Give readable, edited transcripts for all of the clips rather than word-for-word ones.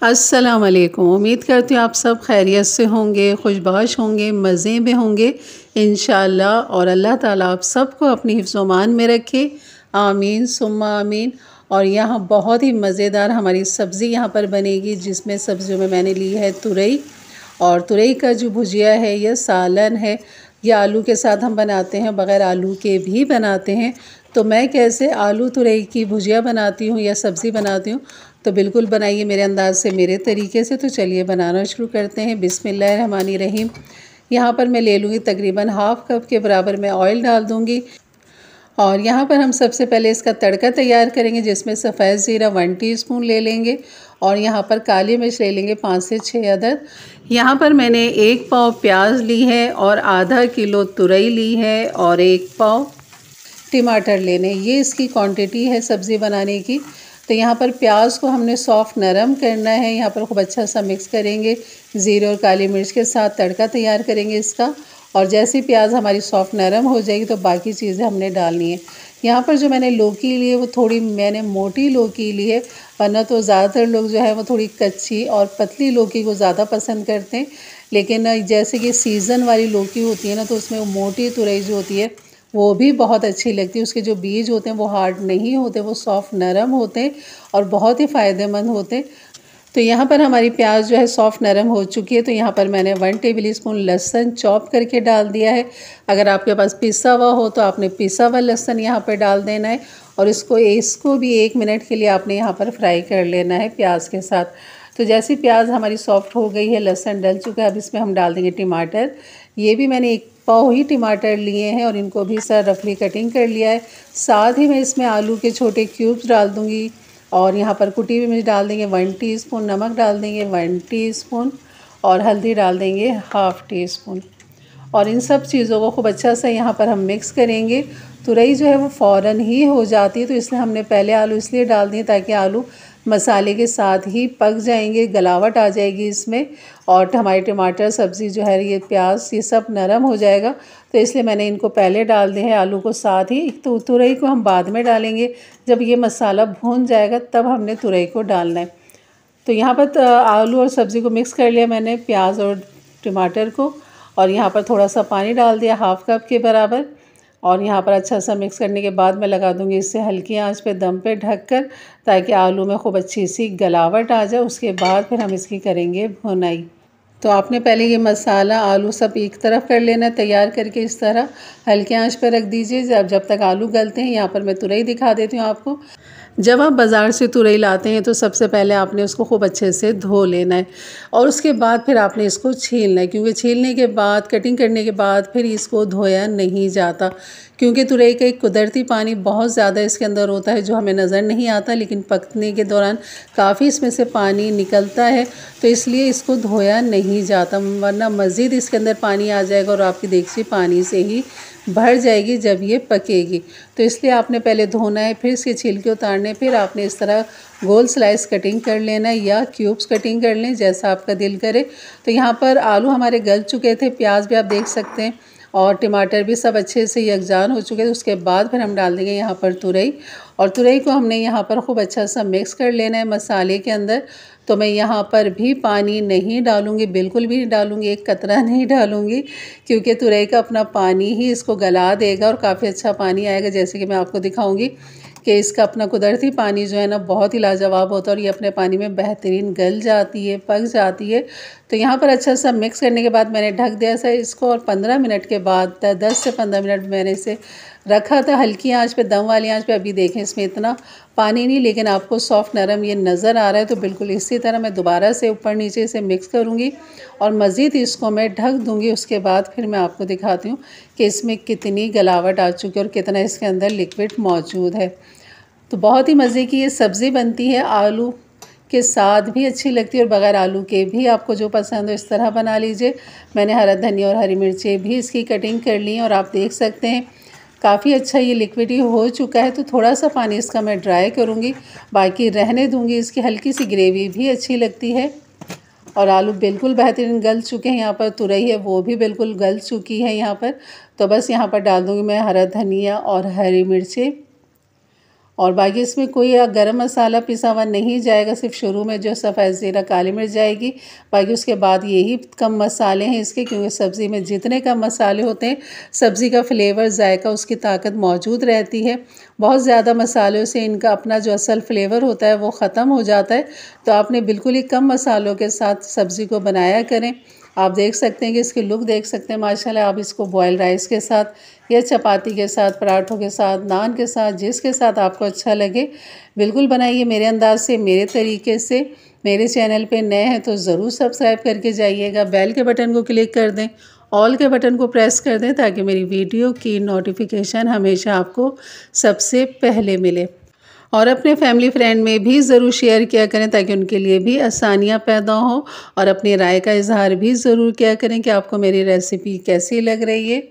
अस्सलाम वालेकुम। उम्मीद करती हूँ आप सब खैरियत से होंगे, खुशबाश होंगे, मज़े में होंगे इंशाअल्लाह। और अल्लाह ताला आप सबको अपनी हिफ्ज़-ओ-मान में रखे, आमीन सुम्मा आमीन। और यहाँ बहुत ही मज़ेदार हमारी सब्ज़ी यहाँ पर बनेगी, जिसमें सब्ज़ियों में मैंने ली है तुरई। और तुरई का जो भुजिया है यह सालन है। यह आलू के साथ हम बनाते हैं, बग़ैर आलू के भी बनाते हैं। तो मैं कैसे आलू तुरई की भुजिया बनाती हूँ या सब्ज़ी बनाती हूँ, तो बिल्कुल बनाइए मेरे अंदाज़ से, मेरे तरीके से। तो चलिए बनाना शुरू करते हैं। बिस्मिल्लाहिर्रहमानिर्रहीम। यहाँ पर मैं ले लूँगी तकरीबन हाफ़ कप के बराबर मैं ऑयल डाल दूँगी। और यहाँ पर हम सबसे पहले इसका तड़का तैयार करेंगे, जिसमें सफ़ेद ज़ीरा 1 टीस्पून ले लेंगे। और यहाँ पर काली मिर्च ले लेंगे 5 से 6 अदद। यहाँ पर मैंने 1 पाव प्याज ली है और आधा किलो तुरई ली है और 1 पाव टमाटर लेने। ये इसकी क्वांटिटी है सब्ज़ी बनाने की। तो यहाँ पर प्याज को हमने सॉफ्ट नरम करना है। यहाँ पर खूब अच्छा सा मिक्स करेंगे, ज़ीरे और काली मिर्च के साथ तड़का तैयार करेंगे इसका। और जैसे प्याज हमारी सॉफ्ट नरम हो जाएगी तो बाकी चीज़ें हमने डालनी है। यहाँ पर जो मैंने लौकी ली है वो थोड़ी मैंने मोटी लौकी ली है, वरना तो ज़्यादातर लोग जो है वो थोड़ी कच्ची और पतली लौकी को ज़्यादा पसंद करते हैं। लेकिन जैसे कि सीज़न वाली लौकी होती है ना, तो उसमें मोटी तुरई जो होती है वो भी बहुत अच्छी लगती है। उसके जो बीज होते हैं वो हार्ड नहीं होते, वो सॉफ्ट नरम होते हैं और बहुत ही फ़ायदेमंद होते हैं। तो यहाँ पर हमारी प्याज जो है सॉफ्ट नरम हो चुकी है। तो यहाँ पर मैंने 1 टेबल स्पून लहसुन चॉप करके डाल दिया है। अगर आपके पास पिसा हुआ हो तो आपने पिसा हुआ लहसुन यहाँ पर डाल देना है। और इसको भी 1 मिनट के लिए आपने यहाँ पर फ्राई कर लेना है प्याज के साथ। तो जैसी प्याज हमारी सॉफ्ट हो गई है, लहसुन डल चुका है, अब इसमें हम डाल देंगे टमाटर। ये भी मैंने 1 पाव ही टमाटर लिए हैं और इनको भी सर रफली कटिंग कर लिया है। साथ ही मैं इसमें आलू के छोटे क्यूब्स डाल दूँगी। और यहाँ पर कुटी हुई मिर्च डाल देंगे 1 टीस्पून, नमक डाल देंगे 1 टीस्पून और हल्दी डाल देंगे हाफ़ टीस्पून। और इन सब चीज़ों को खूब अच्छा सा यहाँ पर हम मिक्स करेंगे। तुरई जो है वो फ़ौरन ही हो जाती है, तो इसलिए हमने पहले आलू इसलिए डाल दिए ताकि आलू मसाले के साथ ही पक जाएंगे, गलावट आ जाएगी इसमें। और हमारे टमाटर सब्ज़ी जो है, ये प्याज, ये सब नरम हो जाएगा। तो इसलिए मैंने इनको पहले डाल दिए हैं, आलू को साथ ही। तो तुरई को हम बाद में डालेंगे, जब ये मसाला भून जाएगा तब हमने तुरई को डालना है। तो यहाँ पर आलू और सब्ज़ी को मिक्स कर लिया मैंने, प्याज और टमाटर को। और यहाँ पर थोड़ा सा पानी डाल दिया हाफ़ कप के बराबर। और यहाँ पर अच्छा सा मिक्स करने के बाद मैं लगा दूँगी इससे हल्की आंच पे दम पे ढककर, ताकि आलू में खूब अच्छी सी गलावट आ जाए। उसके बाद फिर हम इसकी करेंगे भुनाई। तो आपने पहले ये मसाला आलू सब एक तरफ कर लेना, तैयार करके इस तरह हल्की आंच पर रख दीजिए जब तक आलू गलते हैं। यहाँ पर मैं तुरई दिखा देती हूँ आपको। जब आप बाज़ार से तुरई लाते हैं तो सबसे पहले आपने उसको खूब अच्छे से धो लेना है और उसके बाद फिर आपने इसको छीलना है, क्योंकि छीलने के बाद, कटिंग करने के बाद फिर इसको धोया नहीं जाता। क्योंकि तुरई का एक कुदरती पानी बहुत ज़्यादा इसके अंदर होता है, जो हमें नज़र नहीं आता, लेकिन पकने के दौरान काफ़ी इसमें से पानी निकलता है। तो इसलिए इसको धोया नहीं जाता, वरना मज़ीद इसके अंदर पानी आ जाएगा और आपकी देगची पानी से ही भर जाएगी जब ये पकेगी। तो इसलिए आपने पहले धोना है, फिर इसके छिलके उतारने, फिर आपने इस तरह गोल स्लाइस कटिंग कर लेना है या क्यूब्स कटिंग कर लें, जैसा आपका दिल करे। तो यहाँ पर आलू हमारे गल चुके थे, प्याज भी आप देख सकते हैं और टमाटर भी सब अच्छे से यकजान हो चुके थे। उसके बाद फिर हम डाल देंगे यहाँ पर तुरई। और तुरई को हमने यहाँ पर खूब अच्छा सा मिक्स कर लेना है मसाले के अंदर। तो मैं यहाँ पर भी पानी नहीं डालूँगी, बिल्कुल भी नहीं डालूँगी, एक कतरा नहीं डालूँगी, क्योंकि तुरई का अपना पानी ही इसको गला देगा और काफ़ी अच्छा पानी आएगा। जैसे कि मैं आपको दिखाऊँगी कि इसका अपना कुदरती पानी जो है ना, बहुत ही लाजवाब होता है और ये अपने पानी में बेहतरीन गल जाती है, पक जाती है। तो यहाँ पर अच्छा सा मिक्स करने के बाद मैंने ढक दिया था इसको और 15 मिनट के बाद 10 से 15 मिनट मैंने इसे रखा था हल्की आंच पे, दम वाली आंच पे। अभी देखें इसमें इतना पानी नहीं, लेकिन आपको सॉफ्ट नरम ये नज़र आ रहा है। तो बिल्कुल इसी तरह मैं दोबारा से ऊपर नीचे से मिक्स करूँगी और मज़ीद इसको मैं ढक दूँगी। उसके बाद फिर मैं आपको दिखाती हूँ कि इसमें कितनी गलावट आ चुकी है और कितना इसके अंदर लिक्विड मौजूद है। तो बहुत ही मज़े की ये सब्ज़ी बनती है, आलू के साथ भी अच्छी लगती है और बग़ैर आलू के भी, आपको जो पसंद हो इस तरह बना लीजिए। मैंने हरा धनिया और हरी मिर्चें भी इसकी कटिंग कर ली और आप देख सकते हैं काफ़ी अच्छा ये लिक्विडी हो चुका है। तो थोड़ा सा पानी इसका मैं ड्राई करूँगी, बाकी रहने दूँगी। इसकी हल्की सी ग्रेवी भी अच्छी लगती है। और आलू बिल्कुल बेहतरीन गल चुके हैं। यहाँ पर तुरई है वो भी बिल्कुल गल चुकी है यहाँ पर। तो बस यहाँ पर डाल दूँगी मैं हरा धनिया और हरी मिर्चें। और बाकी इसमें कोई गरम मसाला पिसा हुआ नहीं जाएगा, सिर्फ शुरू में जो सफ़ेद ज़ीरा काली मिर्च जाएगी। बाकी उसके बाद यही कम मसाले हैं इसके, क्योंकि सब्ज़ी में जितने कम मसाले होते हैं सब्ज़ी का फ्लेवर जायका उसकी ताकत मौजूद रहती है। बहुत ज़्यादा मसालों से इनका अपना जो असल फ्लेवर होता है वो ख़त्म हो जाता है। तो आपने बिल्कुल ही कम मसालों के साथ सब्ज़ी को बनाया करें। आप देख सकते हैं कि इसकी लुक देख सकते हैं माशाल्लाह। आप इसको बॉयल राइस के साथ या चपाती के साथ, पराठों के साथ, नान के साथ, जिसके साथ आपको अच्छा लगे बिल्कुल बनाइए मेरे अंदाज से, मेरे तरीके से। मेरे चैनल पे नए हैं तो ज़रूर सब्सक्राइब करके जाइएगा। बेल के बटन को क्लिक कर दें, ऑल के बटन को प्रेस कर दें ताकि मेरी वीडियो की नोटिफिकेशन हमेशा आपको सबसे पहले मिले। और अपने फैमिली फ्रेंड में भी ज़रूर शेयर किया करें ताकि उनके लिए भी आसानियाँ पैदा हों। और अपनी राय का इजहार भी ज़रूर किया करें कि आपको मेरी रेसिपी कैसी लग रही है।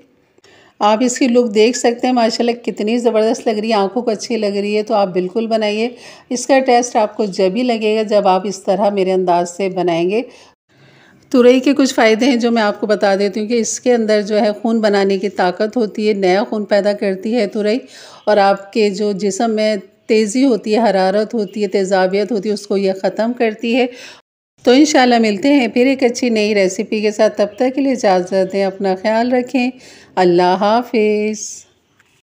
आप इसकी लुक देख सकते हैं माशाल्लाह कितनी ज़बरदस्त लग रही है, आंखों को अच्छी लग रही है। तो आप बिल्कुल बनाइए। इसका टेस्ट आपको जब ही लगेगा जब आप इस तरह मेरे अंदाज से बनाएंगे। तुरई के कुछ फ़ायदे हैं जो मैं आपको बता देती हूँ कि इसके अंदर जो है खून बनाने की ताकत होती है, नया खून पैदा करती है तुरई। और आपके जो जिस्म में तेज़ी होती है, हरारत होती है, तेज़ाबियत होती है, उसको ये ख़त्म करती है। तो इंशाल्लाह मिलते हैं फिर एक अच्छी नई रेसिपी के साथ। तब तक के लिए इजाज़त दें, अपना ख्याल रखें। अल्लाह हाफ़िज़।